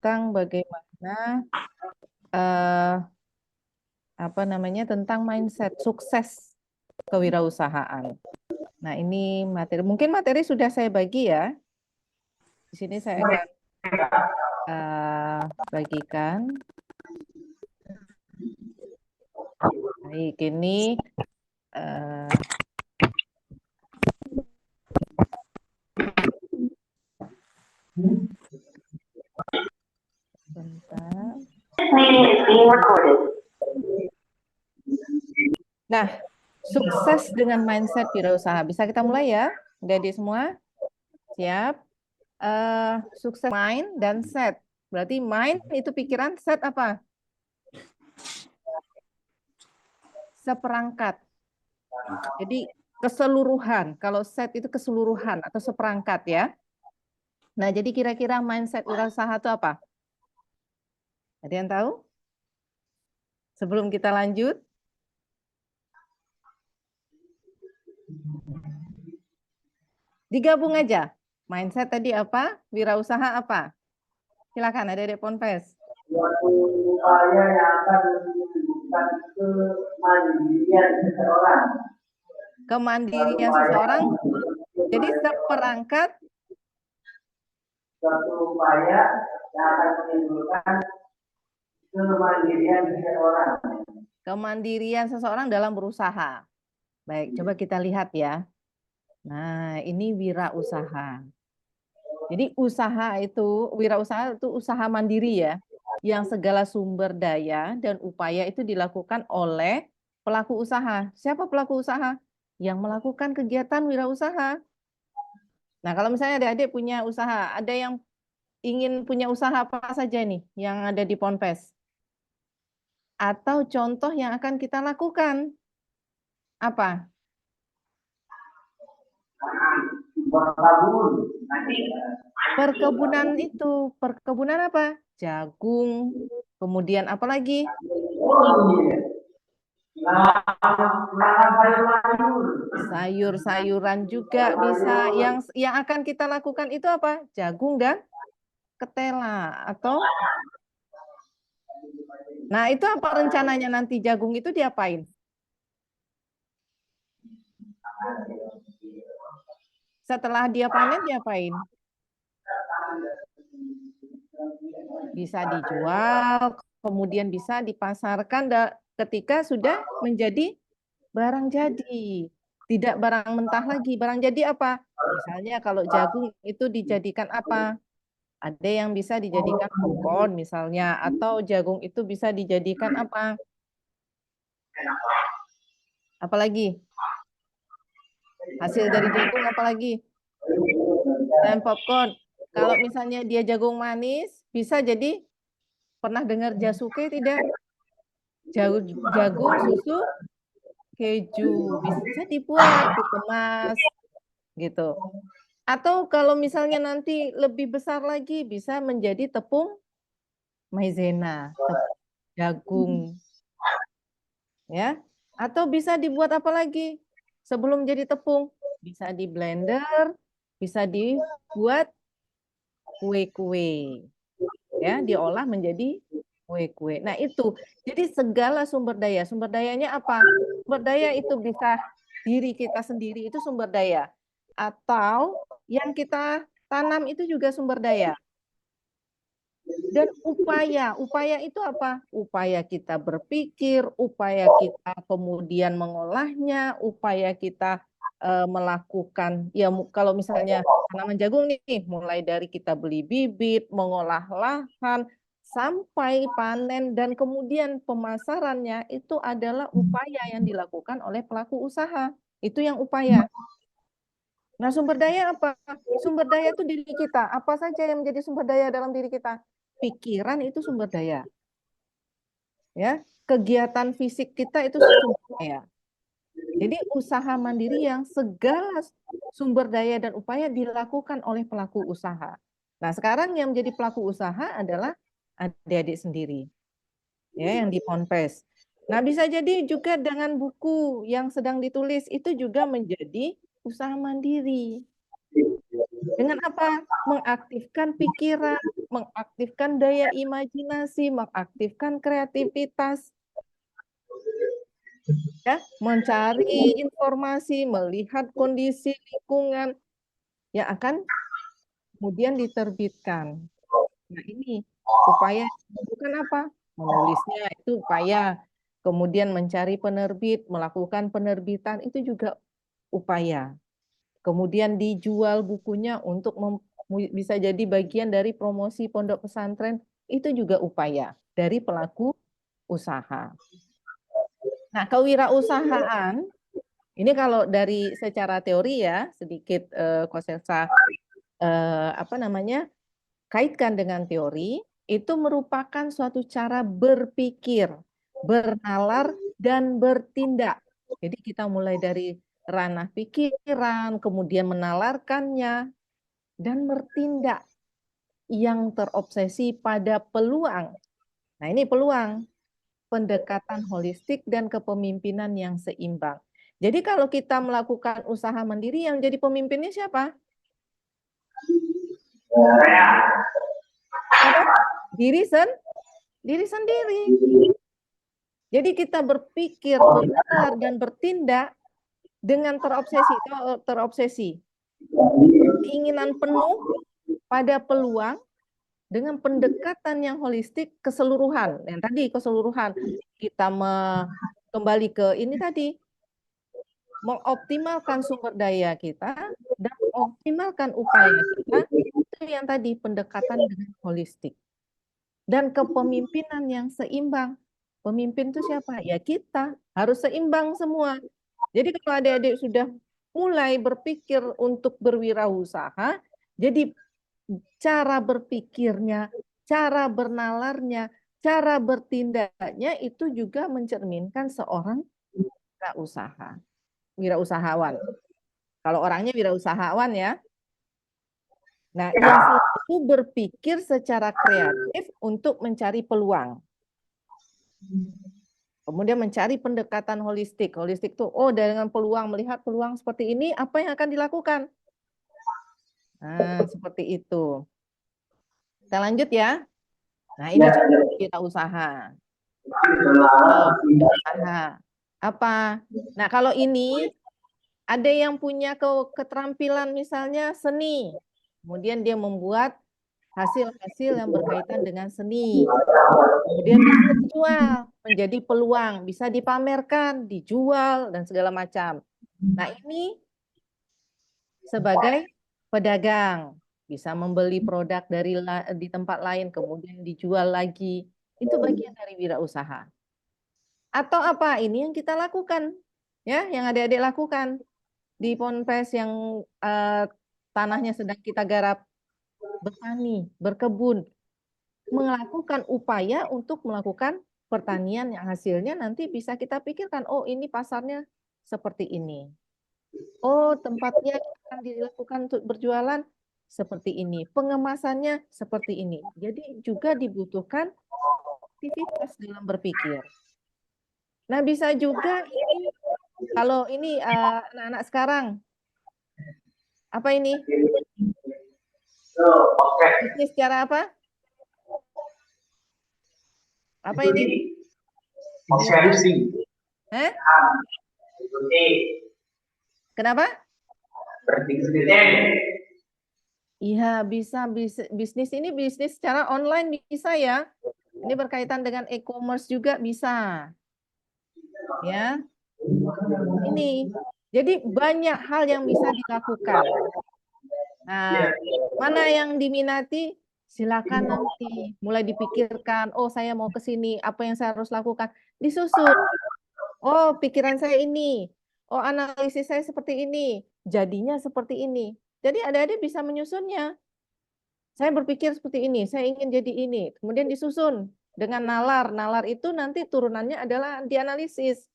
tentang bagaimana tentang mindset sukses kewirausahaan. Nah, ini mungkin materi sudah saya bagi ya. Di sini saya akan bagikan. Baik, ini bentar. Nah, sukses dengan mindset wirausaha. Bisa kita mulai ya, adik-adik semua? Siap? Sukses mind dan set. Berarti mind itu pikiran, set apa? Seperangkat. Jadi keseluruhan. Kalau set itu keseluruhan atau seperangkat ya. Nah, jadi kira-kira mindset wirausaha itu apa? Ada yang tahu? Sebelum kita lanjut. Digabung aja. Mindset tadi apa? Wirausaha apa? Silakan, adik-adik Ponpes. Upaya yang akan menunjukkan kemandirian seseorang. Kemandirian seseorang. Jadi seperangkat. Suatu upaya yang akan menimbulkan kemandirian seseorang. Kemandirian seseorang dalam berusaha. Baik, coba kita lihat ya. Nah, ini wirausaha. Jadi wirausaha itu usaha mandiri ya, yang segala sumber daya dan upaya itu dilakukan oleh pelaku usaha. Siapa pelaku usaha? Yang melakukan kegiatan wirausaha. Nah, kalau misalnya adik-adik punya usaha, ada yang ingin punya usaha apa saja nih yang ada di Ponpes? Atau contoh yang akan kita lakukan? Apa? Perkebunan itu, perkebunan apa? Jagung, kemudian apa lagi? Sayur-sayuran juga bisa. Yang akan kita lakukan itu apa? Jagung dan ketela atau nah, itu apa rencananya nanti jagung itu diapain? Setelah dia panen diapain? Bisa dijual, kemudian bisa dipasarkan ketika sudah menjadi barang jadi. Tidak barang mentah lagi. Barang jadi apa? Misalnya kalau jagung itu dijadikan apa? Ada yang bisa dijadikan popcorn misalnya. Atau jagung itu bisa dijadikan apa? Apalagi? Hasil dari jagung apalagi? Dan popcorn. Kalau misalnya dia jagung manis, bisa jadi, pernah dengar jasuke tidak? Jagung, susu, keju. Bisa dibuat, dikemas, gitu. Atau kalau misalnya nanti lebih besar lagi, bisa menjadi tepung maizena, tepung jagung. Ya. Atau bisa dibuat apa lagi? Sebelum jadi tepung, bisa di blender, bisa dibuat kue-kue. Ya, diolah menjadi kue-kue. Nah, itu. Jadi segala sumber daya. Sumber dayanya apa? Sumber daya itu bisa diri kita sendiri itu sumber daya. Atau yang kita tanam itu juga sumber daya. Dan upaya itu apa? Upaya kita berpikir, upaya kita kemudian mengolahnya, upaya kita melakukan, ya kalau misalnya tanaman jagung nih, mulai dari kita beli bibit, mengolah lahan, sampai panen, dan kemudian pemasarannya, itu adalah upaya yang dilakukan oleh pelaku usaha. Itu yang upaya. Nah, sumber daya apa? Sumber daya itu diri kita. Apa saja yang menjadi sumber daya dalam diri kita? Pikiran itu sumber daya. Ya, kegiatan fisik kita itu sumber daya. Jadi usaha mandiri yang segala sumber daya dan upaya dilakukan oleh pelaku usaha. Nah, sekarang yang menjadi pelaku usaha adalah adik-adik sendiri. Ya, yang di Ponpes. Nah, bisa jadi juga dengan buku yang sedang ditulis itu juga menjadi usaha mandiri. Dengan apa? Mengaktifkan pikiran, mengaktifkan daya imajinasi, mengaktifkan kreativitas. Ya, mencari informasi, melihat kondisi lingkungan yang akan kemudian diterbitkan. Nah, ini upaya bukan apa? Menulisnya itu upaya. Kemudian mencari penerbit, melakukan penerbitan itu juga upaya. Kemudian dijual bukunya untuk bisa jadi bagian dari promosi pondok pesantren, itu juga upaya dari pelaku usaha. Nah, kewirausahaan ini kalau dari secara teori ya, sedikit Koselsa apa namanya, kaitkan dengan teori, itu merupakan suatu cara berpikir, bernalar, dan bertindak. Jadi kita mulai dari ranah pikiran, kemudian menalarkannya, dan bertindak yang terobsesi pada peluang. Nah, ini peluang. Pendekatan holistik dan kepemimpinan yang seimbang. Jadi kalau kita melakukan usaha mandiri, yang jadi pemimpinnya siapa? Apa? Diri sendiri. Jadi kita berpikir, benar, dan bertindak dengan terobsesi. Keinginan penuh pada peluang dengan pendekatan yang holistik keseluruhan. Yang tadi keseluruhan kita kembali ke ini tadi, mengoptimalkan sumber daya kita dan mengoptimalkan upaya kita, itu yang tadi pendekatan dengan holistik. Dan kepemimpinan yang seimbang. Pemimpin itu siapa? Ya kita, harus seimbang semua. Jadi kalau adik-adik sudah mulai berpikir untuk berwirausaha, jadi cara berpikirnya, cara bernalarnya, cara bertindaknya itu juga mencerminkan seorang wirausahawan. Kalau orangnya wirausahawan ya. Nah, yang selalu berpikir secara kreatif untuk mencari peluang. Kemudian mencari pendekatan holistik. Holistik itu, oh dengan peluang, melihat peluang seperti ini, apa yang akan dilakukan? Nah, seperti itu. Kita lanjut ya. Nah, ini kita usaha. Apa? Nah, kalau ini ada yang punya keterampilan misalnya seni. Kemudian dia membuat hasil-hasil yang berkaitan dengan seni. Kemudian bisa dijual menjadi peluang, bisa dipamerkan, dijual, dan segala macam. Nah, ini sebagai pedagang, bisa membeli produk di tempat lain, kemudian dijual lagi. Itu bagian dari wirausaha. Atau apa? Ini yang kita lakukan, ya, yang adik-adik lakukan di Ponpes yang tanahnya sedang kita garap, bertani, berkebun, melakukan upaya untuk melakukan pertanian yang hasilnya nanti bisa kita pikirkan, oh ini pasarnya seperti ini. Oh tempatnya akan dilakukan untuk berjualan seperti ini. Pengemasannya seperti ini. Jadi juga dibutuhkan aktivitas dalam berpikir. Nah bisa juga ini, kalau ini anak-anak sekarang, apa ini? Bisnis cara apa? Apa ini? Eh? Kenapa? Iya, bisa bisnis ini bisnis secara online bisa ya. Ini berkaitan dengan e-commerce juga bisa. Ya. Ini. Jadi banyak hal yang bisa dilakukan. Nah, mana yang diminati? Silakan nanti mulai dipikirkan, oh saya mau ke sini, apa yang saya harus lakukan? Disusun. Oh, pikiran saya ini. Oh, analisis saya seperti ini. Jadinya seperti ini. Jadi adik-adik bisa menyusunnya. Saya berpikir seperti ini, saya ingin jadi ini. Kemudian disusun dengan nalar. Nalar itu nanti turunannya adalah dianalisis.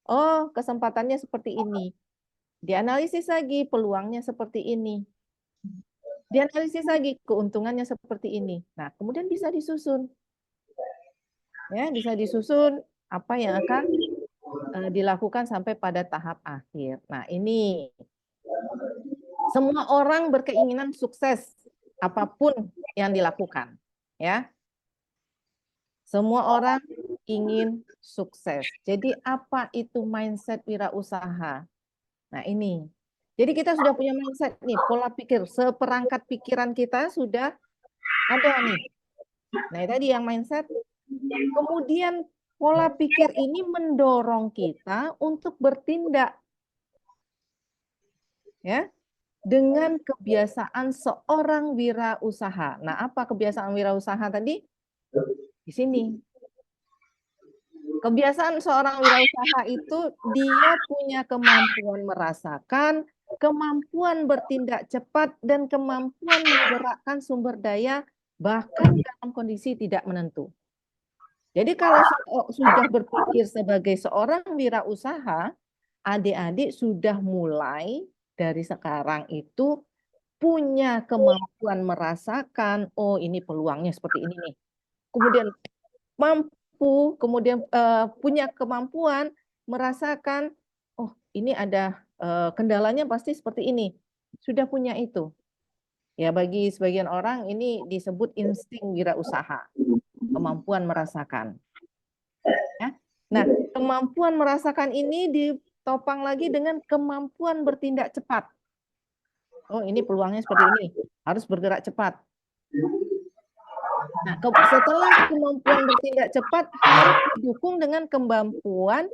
Oh, kesempatannya seperti ini. Dianalisis lagi, peluangnya seperti ini. Dianalisis lagi, keuntungannya seperti ini. Nah, kemudian bisa disusun. Ya, bisa disusun apa yang akan dilakukan sampai pada tahap akhir. Nah, ini Semua orang berkeinginan sukses apapun yang dilakukan, ya. Semua orang ingin sukses. Jadi apa itu mindset wirausaha? Nah, ini. Jadi kita sudah punya mindset nih, pola pikir, seperangkat pikiran kita sudah ada nih. Nah, tadi yang mindset. Kemudian pola pikir ini mendorong kita untuk bertindak. Ya, dengan kebiasaan seorang wirausaha. Nah, apa kebiasaan wirausaha tadi? Di sini. Kebiasaan seorang wirausaha itu dia punya kemampuan merasakan, kemampuan bertindak cepat, dan kemampuan menggerakkan sumber daya bahkan dalam kondisi tidak menentu. Jadi kalau sudah berpikir sebagai seorang wirausaha, adik-adik sudah mulai dari sekarang itu punya kemampuan merasakan, oh ini peluangnya seperti ini nih. Kemudian mampu, kemudian punya kemampuan merasakan, oh ini ada kendalanya pasti seperti ini. Sudah punya itu. Ya bagi sebagian orang ini disebut insting wirausaha, kemampuan merasakan. Ya. Nah, kemampuan merasakan ini ditopang lagi dengan kemampuan bertindak cepat. Oh, ini peluangnya seperti ini, harus bergerak cepat. Nah, setelah kemampuan bertindak cepat harus didukung dengan kemampuan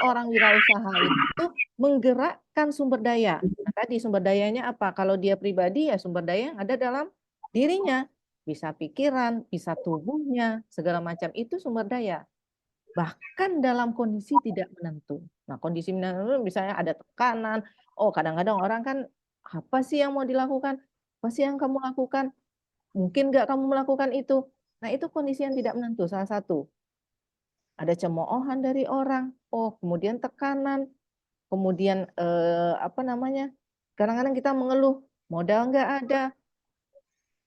orang wirausaha itu menggerakkan sumber daya. Nah, tadi sumber dayanya apa? Kalau dia pribadi ya sumber daya yang ada dalam dirinya. Bisa pikiran, bisa tubuhnya, segala macam itu sumber daya. Bahkan dalam kondisi tidak menentu. Nah, kondisi menentu misalnya ada tekanan. Oh, kadang-kadang orang kan, apa sih yang mau dilakukan? Apa sih yang kamu lakukan? Mungkin nggak kamu melakukan itu? Nah, itu kondisi yang tidak menentu, salah satu. Ada cemoohan dari orang. Oh, kemudian tekanan. Kemudian, apa namanya, kadang-kadang kita mengeluh, modal nggak ada.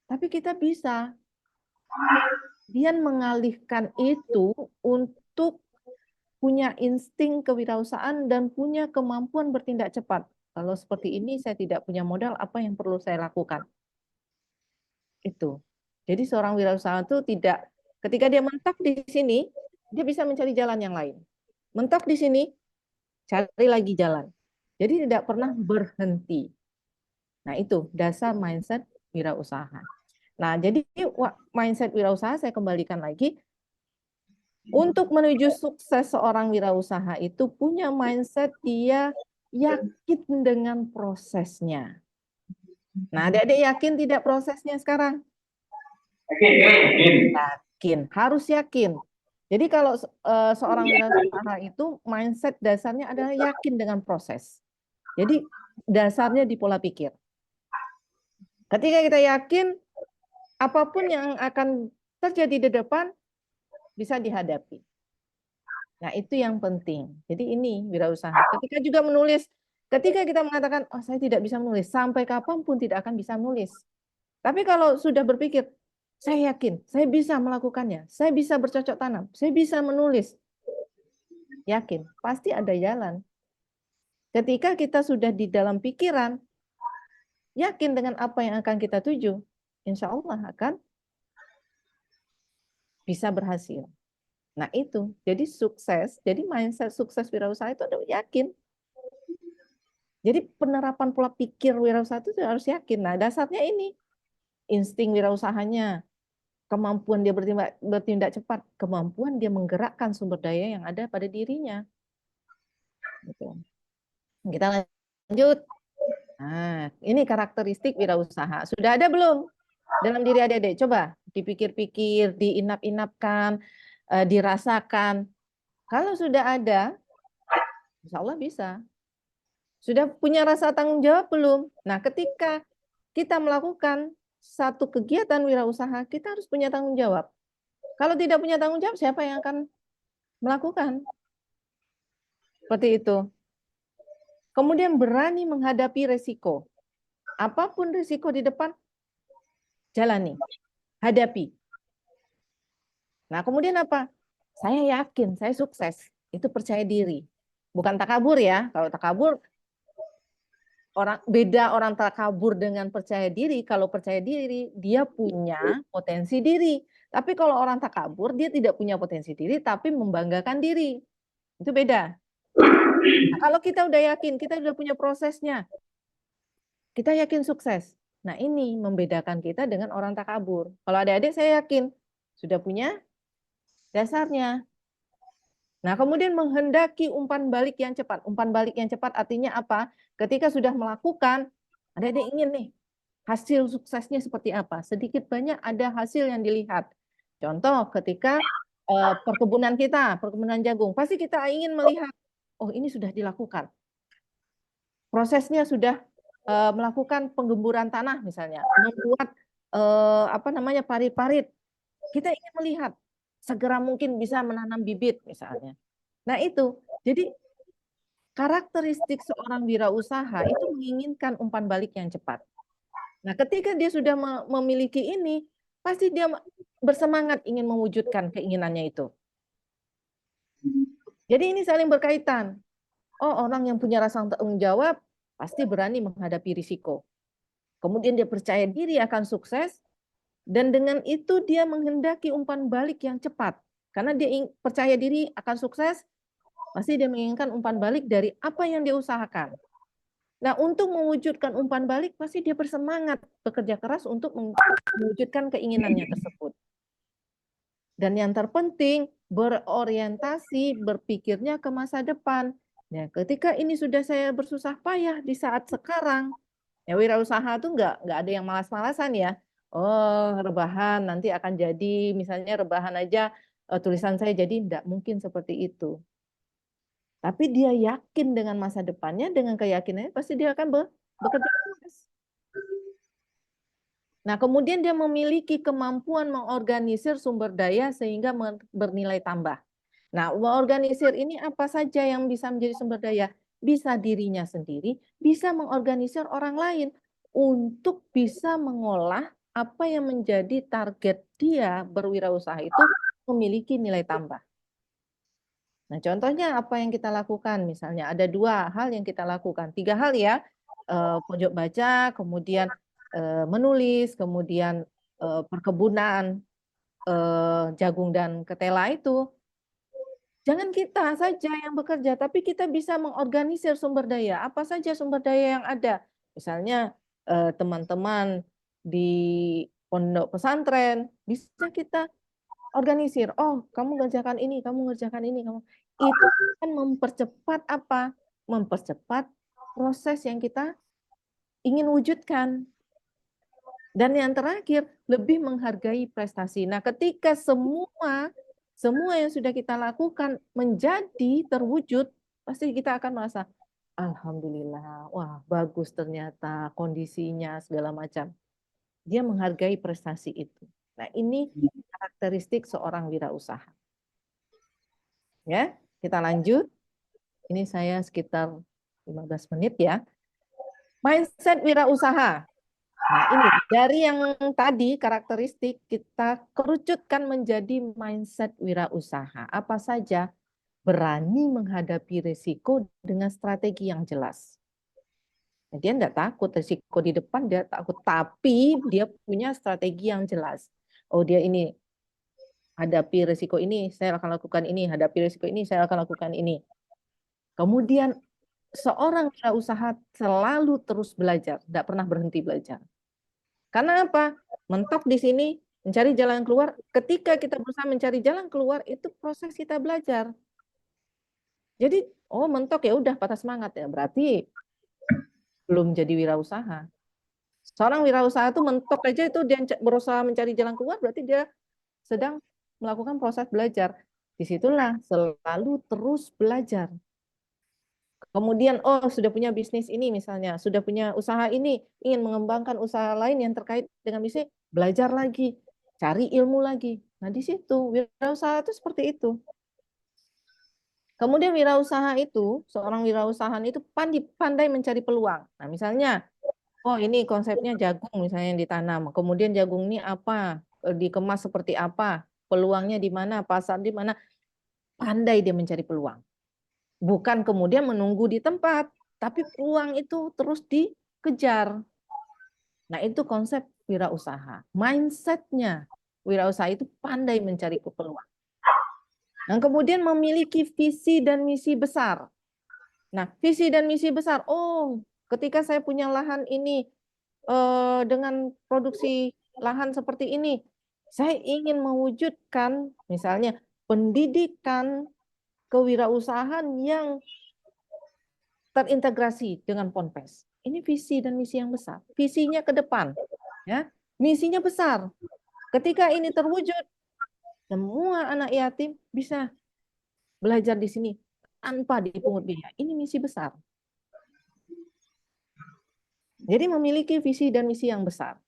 Tapi kita bisa. Dia mengalihkan itu untuk punya insting kewirausahaan dan punya kemampuan bertindak cepat. Kalau seperti ini saya tidak punya modal, apa yang perlu saya lakukan? Itu. Jadi seorang wirausaha itu tidak, ketika dia mentok di sini, dia bisa mencari jalan yang lain. Mentok di sini, cari lagi jalan. Jadi tidak pernah berhenti. Nah itu dasar mindset wirausaha. Nah jadi mindset wirausaha saya kembalikan lagi, untuk menuju sukses seorang wirausaha itu punya mindset dia yakin dengan prosesnya. Nah, adik-adik yakin tidak prosesnya sekarang? Yakin, harus yakin. Jadi kalau seorang wirausaha itu mindset dasarnya adalah yakin dengan proses. Jadi dasarnya di pola pikir. Ketika kita yakin, apapun yang akan terjadi di depan bisa dihadapi. Nah, itu yang penting. Jadi ini wirausaha. Ketika juga menulis, ketika kita mengatakan, oh saya tidak bisa menulis, sampai kapanpun tidak akan bisa menulis. Tapi kalau sudah berpikir, saya yakin, saya bisa melakukannya, saya bisa bercocok tanam, saya bisa menulis. Yakin, pasti ada jalan. Ketika kita sudah di dalam pikiran, yakin dengan apa yang akan kita tuju, insya Allah akan bisa berhasil. Nah itu, jadi sukses, jadi mindset sukses wirausaha itu adalah yakin. Jadi penerapan pola pikir wirausaha itu harus yakin. Nah dasarnya ini, insting wirausahanya, kemampuan dia bertindak cepat, kemampuan dia menggerakkan sumber daya yang ada pada dirinya. Gitu. Kita lanjut. Nah, ini karakteristik wirausaha. Sudah ada belum dalam diri adik-adik? Coba dipikir-pikir, diinap-inapkan, dirasakan. Kalau sudah ada, insya Allah bisa. Sudah punya rasa tanggung jawab belum? Nah, ketika kita melakukan satu kegiatan wirausaha, kita harus punya tanggung jawab. Kalau tidak punya tanggung jawab, siapa yang akan melakukan? Seperti itu. Kemudian berani menghadapi resiko. Apapun risiko di depan, jalani, hadapi. Nah, kemudian apa? Saya yakin, saya sukses. Itu percaya diri. Bukan takabur ya. Kalau takabur, beda orang takabur dengan percaya diri. Kalau percaya diri, dia punya potensi diri. Tapi kalau orang takabur, dia tidak punya potensi diri, tapi membanggakan diri. Itu beda. Nah, kalau kita udah yakin, kita udah punya prosesnya, kita yakin sukses. Nah, ini membedakan kita dengan orang takabur. Kalau adik-adik saya yakin, sudah punya dasarnya. Nah, kemudian menghendaki umpan balik yang cepat. Umpan balik yang cepat artinya apa? Ketika sudah melakukan, adik-adik ingin nih, hasil suksesnya seperti apa? Sedikit banyak ada hasil yang dilihat. Contoh ketika perkebunan kita, perkebunan jagung, pasti kita ingin melihat, oh ini sudah dilakukan. Prosesnya sudah melakukan penggemburan tanah misalnya, membuat parit-parit. Kita ingin melihat segera mungkin bisa menanam bibit misalnya. Nah itu, jadi karakteristik seorang wirausaha itu menginginkan umpan balik yang cepat. Nah, ketika dia sudah memiliki ini, pasti dia bersemangat ingin mewujudkan keinginannya itu. Jadi ini saling berkaitan. Oh, orang yang punya rasa tanggung jawab pasti berani menghadapi risiko. Kemudian dia percaya diri akan sukses, dan dengan itu dia menghendaki umpan balik yang cepat. Karena dia percaya diri akan sukses, pasti dia menginginkan umpan balik dari apa yang dia usahakan. Nah, untuk mewujudkan umpan balik, pasti dia bersemangat bekerja keras untuk mewujudkan keinginannya tersebut. Dan yang terpenting, berorientasi, berpikirnya ke masa depan. Ya, ketika ini sudah saya bersusah payah di saat sekarang, ya wirausaha itu nggak ada yang malas-malasan ya. Oh, rebahan nanti akan jadi, misalnya rebahan aja tulisan saya jadi, enggak mungkin seperti itu. Tapi dia yakin dengan masa depannya, dengan keyakinannya pasti dia akan bekerja keras. Nah, kemudian dia memiliki kemampuan mengorganisir sumber daya sehingga bernilai tambah. Nah, mengorganisir ini apa saja yang bisa menjadi sumber daya? Bisa dirinya sendiri, bisa mengorganisir orang lain untuk bisa mengolah apa yang menjadi target dia berwirausaha itu memiliki nilai tambah. Nah, contohnya apa yang kita lakukan? Misalnya ada 2 hal yang kita lakukan, 3 hal ya, pojok baca, kemudian menulis, kemudian perkebunan jagung dan ketela itu. Jangan kita saja yang bekerja, tapi kita bisa mengorganisir sumber daya. Apa saja sumber daya yang ada? Misalnya teman-teman di pondok pesantren, bisa kita organisir. Oh, kamu ngerjakan ini, kamu ngerjakan ini, kamu. Itu akan mempercepat apa? Mempercepat proses yang kita ingin wujudkan. Dan yang terakhir, lebih menghargai prestasi. Nah, ketika semua yang sudah kita lakukan menjadi terwujud, pasti kita akan merasa, alhamdulillah, wah bagus ternyata kondisinya segala macam. Dia menghargai prestasi itu. Nah, ini karakteristik seorang wirausaha. Ya, kita lanjut. Ini saya sekitar 15 menit ya. Mindset wirausaha. Nah, ini dari yang tadi karakteristik kita kerucutkan menjadi mindset wirausaha. Apa saja? Berani menghadapi risiko dengan strategi yang jelas. Nah, dia enggak takut risiko di depan, dia takut, tapi dia punya strategi yang jelas. Oh, dia ini hadapi risiko ini, saya akan lakukan ini, hadapi risiko ini, saya akan lakukan ini. Kemudian seorang wirausaha selalu terus belajar, tidak pernah berhenti belajar. Karena apa? Mentok di sini, mencari jalan keluar. Ketika kita berusaha mencari jalan keluar, itu proses kita belajar. Jadi, oh mentok ya udah patah semangat ya, berarti belum jadi wirausaha. Seorang wirausaha itu mentok aja itu dia berusaha mencari jalan keluar, berarti dia sedang melakukan proses belajar. Disitulah selalu terus belajar. Kemudian, oh sudah punya bisnis ini misalnya, sudah punya usaha ini, ingin mengembangkan usaha lain yang terkait dengan bisnis, belajar lagi, cari ilmu lagi. Nah di situ, wirausaha itu seperti itu. Kemudian wirausaha itu, seorang wirausahaan itu pandai mencari peluang. Nah misalnya, oh ini konsepnya jagung misalnya yang ditanam, kemudian jagung ini apa, dikemas seperti apa, peluangnya di mana, pasar di mana, pandai dia mencari peluang. Bukan kemudian menunggu di tempat. tapi peluang itu terus dikejar. Nah, itu konsep wirausaha. Mindsetnya wirausaha itu pandai mencari peluang. Nah, kemudian memiliki visi dan misi besar. Nah, visi dan misi besar. Oh, ketika saya punya lahan ini dengan produksi lahan seperti ini, saya ingin mewujudkan misalnya pendidikan kewirausahaan yang terintegrasi dengan Ponpes. Ini visi dan misi yang besar. Visinya ke depan, ya. Misinya besar. Ketika ini terwujud, semua anak yatim bisa belajar di sini tanpa dipungut biaya. Ini misi besar. Jadi memiliki visi dan misi yang besar.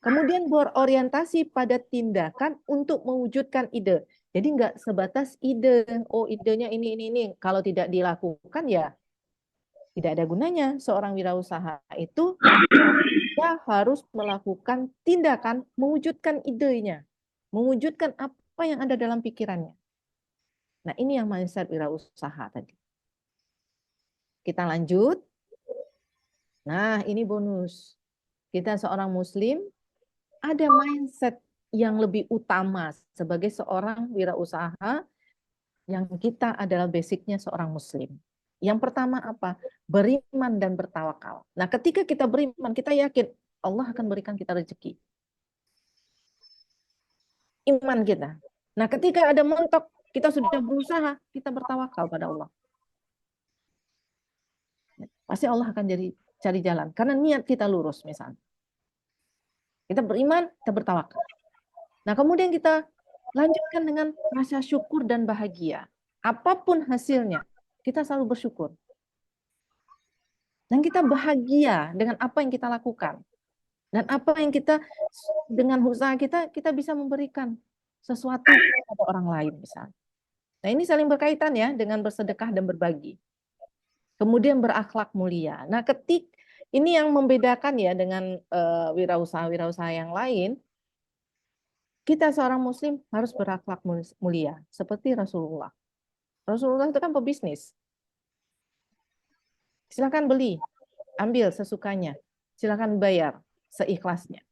Kemudian berorientasi pada tindakan untuk mewujudkan ide. Jadi nggak sebatas ide, oh idenya ini. Kalau tidak dilakukan ya tidak ada gunanya. Seorang wirausaha itu dia harus melakukan tindakan mewujudkan idenya, mewujudkan apa yang ada dalam pikirannya. Nah, ini yang mindset wirausaha tadi. Kita lanjut. Nah, ini bonus. Kita seorang muslim ada mindset yang lebih utama sebagai seorang wirausaha yang kita adalah basicnya seorang muslim. Yang pertama apa? Beriman dan bertawakal. Nah, ketika kita beriman, kita yakin Allah akan berikan kita rezeki. Iman kita. Nah, ketika ada mentok, kita sudah berusaha, kita bertawakal pada Allah. Pasti Allah akan cari jalan. Karena niat kita lurus misalnya. Kita beriman, kita bertawakal. Nah, kemudian kita lanjutkan dengan rasa syukur dan bahagia. Apapun hasilnya, kita selalu bersyukur. Dan kita bahagia dengan apa yang kita lakukan. Dan apa yang kita, dengan usaha kita bisa memberikan sesuatu kepada orang lain misalnya. Nah, ini saling berkaitan ya dengan bersedekah dan berbagi. Kemudian berakhlak mulia. Nah, ini yang membedakan ya dengan wirausaha-wirausaha yang lain. Kita seorang muslim harus berakhlak mulia seperti Rasulullah. Rasulullah itu kan pebisnis. Silakan beli, ambil sesukanya. Silakan bayar seikhlasnya.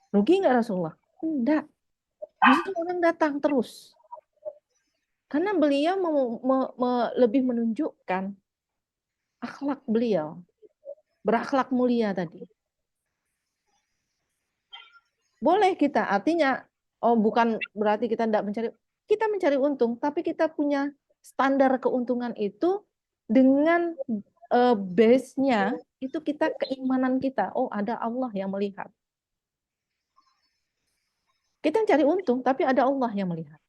Rugi nggak Rasulullah? Enggak. Justru orang datang terus. Karena beliau lebih menunjukkan akhlak beliau. Berakhlak mulia tadi. Boleh kita, artinya, bukan berarti kita tidak mencari untung, tapi kita punya standar keuntungan itu dengan base-nya itu kita keimanan kita. Oh, ada Allah yang melihat. Kita mencari untung, tapi ada Allah yang melihat.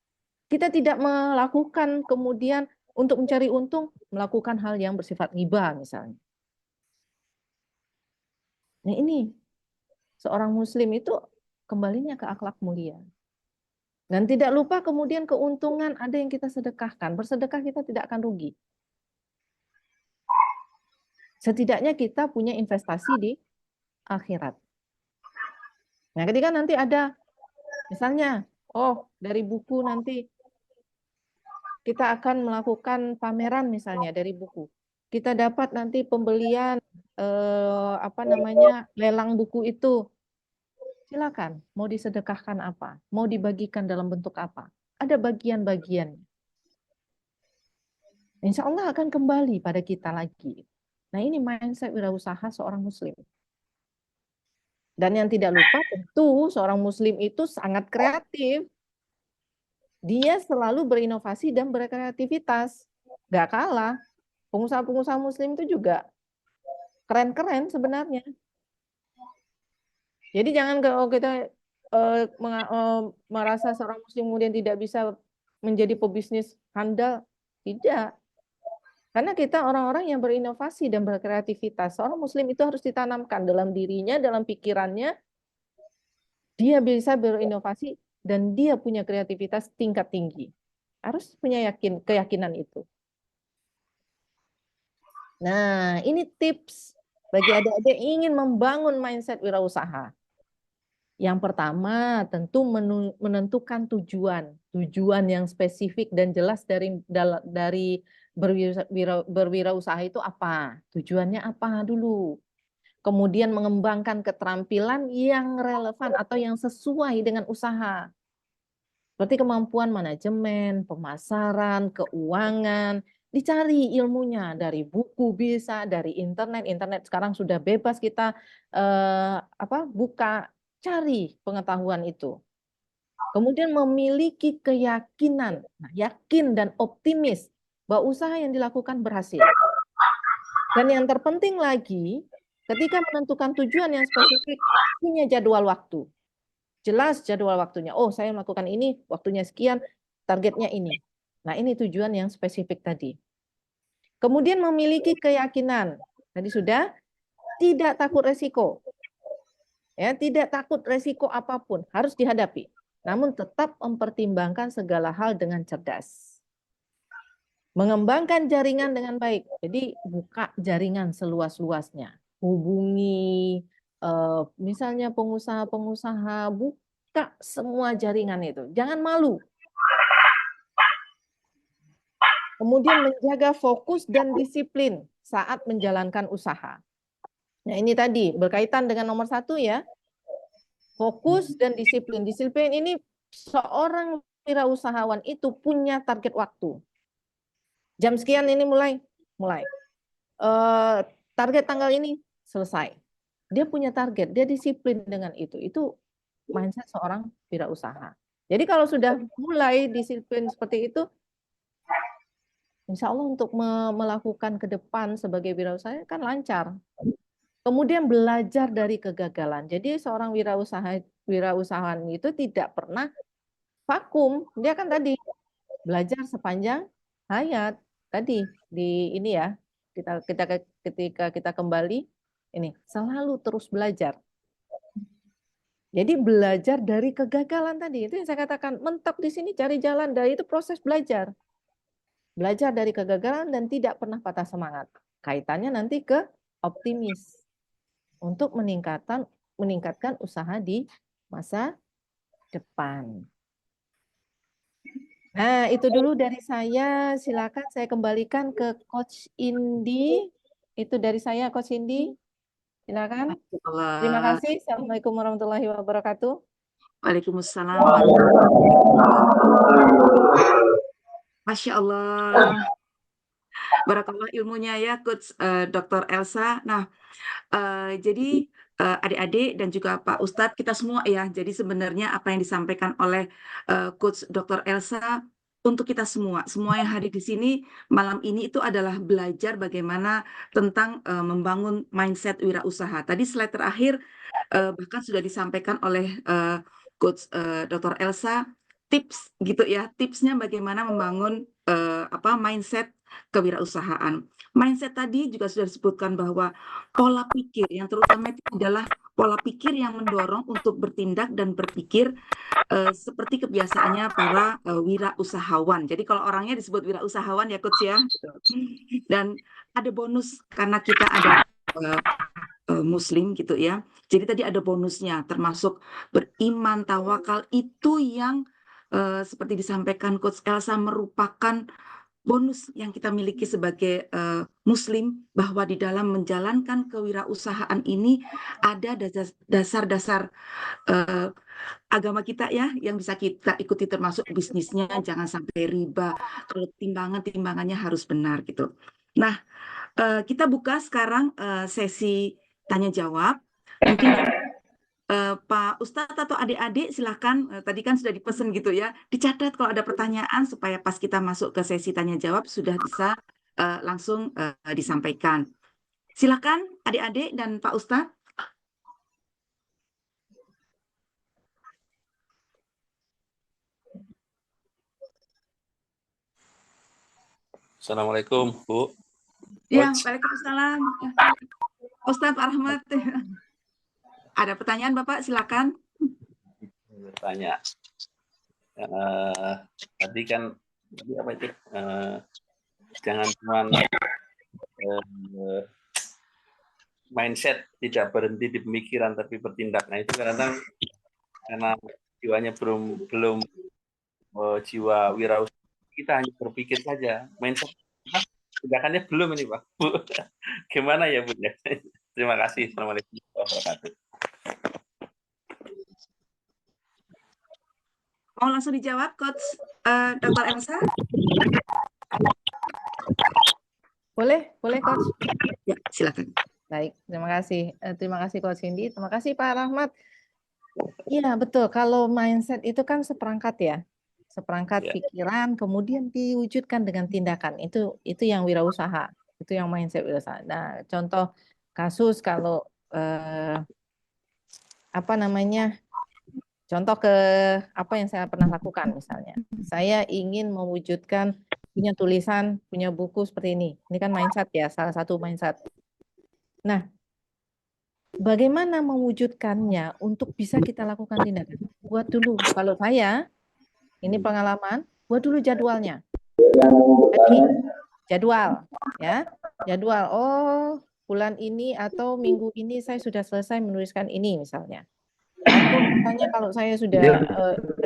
Kita tidak melakukan kemudian untuk mencari untung, melakukan hal yang bersifat riba misalnya. Nah, ini seorang muslim itu kembalinya ke akhlak mulia. Dan tidak lupa kemudian keuntungan ada yang kita sedekahkan. Bersedekah kita tidak akan rugi. Setidaknya kita punya investasi di akhirat. Nah, ketika nanti ada, misalnya, dari buku nanti kita akan melakukan pameran misalnya dari buku. Kita dapat nanti pembelian, lelang buku itu. Silakan, mau disedekahkan apa, mau dibagikan dalam bentuk apa. Ada bagian-bagian. Insya Allah akan kembali pada kita lagi. Nah, ini mindset wirausaha seorang muslim. Dan yang tidak lupa tentu seorang muslim itu sangat kreatif. Dia selalu berinovasi dan berkreativitas. Gak kalah. Pengusaha-pengusaha muslim itu juga keren-keren sebenarnya. Jadi jangan kalau kita merasa seorang muslim kemudian tidak bisa menjadi pebisnis handal. Tidak. Karena kita orang-orang yang berinovasi dan berkreativitas. Seorang muslim itu harus ditanamkan dalam dirinya, dalam pikirannya. Dia bisa berinovasi dan dia punya kreativitas tingkat tinggi. Harus punya keyakinan itu. Nah, ini tips bagi adik-adik ingin membangun mindset wirausaha. Yang pertama, tentu menentukan tujuan yang spesifik dan jelas dari berwirausaha itu apa? Tujuannya apa dulu? Kemudian mengembangkan keterampilan yang relevan atau yang sesuai dengan usaha. Seperti kemampuan manajemen, pemasaran, keuangan, dicari ilmunya dari buku bisa, dari internet. Internet sekarang sudah bebas kita buka, cari pengetahuan itu. Kemudian memiliki keyakinan, yakin dan optimis bahwa usaha yang dilakukan berhasil. Dan yang terpenting lagi, ketika menentukan tujuan yang spesifik, punya jadwal waktu. Jelas jadwal waktunya. Oh, saya melakukan ini, waktunya sekian, targetnya ini. Nah, ini tujuan yang spesifik tadi. Kemudian memiliki keyakinan. Tadi sudah, tidak takut resiko. Ya, tidak takut resiko apapun, harus dihadapi. Namun tetap mempertimbangkan segala hal dengan cerdas. Mengembangkan jaringan dengan baik. Jadi buka jaringan seluas-luasnya. Hubungi misalnya pengusaha-pengusaha, buka semua jaringan itu. Jangan malu. Kemudian menjaga fokus dan disiplin saat menjalankan usaha. Nah, ini tadi berkaitan dengan nomor 1 ya. Fokus dan disiplin. Disiplin ini seorang wirausahawan itu punya target waktu. Jam sekian ini mulai. Target tanggal ini selesai. Dia punya target, dia disiplin dengan itu. Itu mindset seorang wirausaha. Jadi kalau sudah mulai disiplin seperti itu, insya Allah untuk melakukan ke depan sebagai wirausaha kan lancar. Kemudian belajar dari kegagalan. Jadi seorang wirausahawan itu tidak pernah vakum. Dia kan tadi belajar sepanjang hayat. Tadi di ini ya, ketika kita kembali ini selalu terus belajar. Jadi belajar dari kegagalan tadi. Itu yang saya katakan, mentok di sini cari jalan, dari itu proses belajar. Belajar dari kegagalan dan tidak pernah patah semangat. Kaitannya nanti ke optimis untuk meningkatkan usaha di masa depan. Nah, itu dulu dari saya. Silakan saya kembalikan ke Coach Indi. Itu dari saya, Coach Indi. Silakan. Terima kasih. Assalamualaikum warahmatullahi wabarakatuh. Waalaikumsalam warahmatullahi wabarakatuh. Masya Allah. Barakallah ilmunya ya, Coach Dr. Elsa. Nah, jadi adik-adik dan juga Pak Ustadz, kita semua ya, jadi sebenarnya apa yang disampaikan oleh Coach Dr. Elsa untuk kita semua yang hadir di sini malam ini itu adalah belajar bagaimana tentang membangun mindset wirausaha. Tadi slide terakhir bahkan sudah disampaikan oleh Coach Dr. Elsa, tips gitu ya, tipsnya bagaimana membangun mindset kewirausahaan. Mindset tadi juga sudah disebutkan bahwa pola pikir yang terutama itu adalah pola pikir yang mendorong untuk bertindak dan berpikir seperti kebiasaannya para wirausahawan. Jadi kalau orangnya disebut wirausahawan ya Coach ya. Dan ada bonus karena kita ada Muslim gitu ya. Jadi tadi ada bonusnya termasuk beriman, tawakal itu yang seperti disampaikan Coach Elsa merupakan bonus yang kita miliki sebagai Muslim, bahwa di dalam menjalankan kewirausahaan ini ada dasar-dasar agama kita ya yang bisa kita ikuti, termasuk bisnisnya jangan sampai riba, kalau timbangannya harus benar gitu. Nah, kita buka sekarang sesi tanya jawab. Mungkin Pak Ustadz atau adik-adik silakan, tadi kan sudah dipesan gitu ya, dicatat kalau ada pertanyaan supaya pas kita masuk ke sesi tanya jawab sudah bisa langsung disampaikan. Silakan adik-adik dan Pak Ustadz. Assalamualaikum, Bu. Ya, waalaikumsalam. Ustadz Pak Rahmat. Ada pertanyaan Bapak, silakan. Bertanya. Tadi kan apa itu? Jangan cuma mindset tidak berhenti di pemikiran tapi bertindak. Nah itu kadang karena jiwanya belum jiwa wirausaha, kita hanya berpikir saja. Mindset kita tindakannya belum ini Pak. Bu. Gimana ya Bu? Terima kasih. Assalamualaikum warahmatullahi wabarakatuh. Mau langsung dijawab, Coach Dr. Elsa? Boleh, Coach. Ya, silakan. Baik, terima kasih Coach Cindy, terima kasih Pak Rahmat. Iya betul, kalau mindset itu kan seperangkat ya, seperangkat Ya. pikiran, kemudian diwujudkan dengan tindakan. Itu yang wirausaha, itu yang mindset wirausaha. Nah, contoh kasus kalau contoh ke apa yang saya pernah lakukan misalnya, saya ingin mewujudkan punya tulisan, punya buku seperti ini. Ini kan mindset ya, salah satu mindset. Nah, bagaimana mewujudkannya untuk bisa kita lakukan tindakan? Buat dulu, kalau saya, ini pengalaman, buat dulu jadwalnya. Jadi, jadwal, ya. Jadwal, oh bulan ini atau minggu ini saya sudah selesai menuliskan ini misalnya. Atau misalnya kalau saya sudah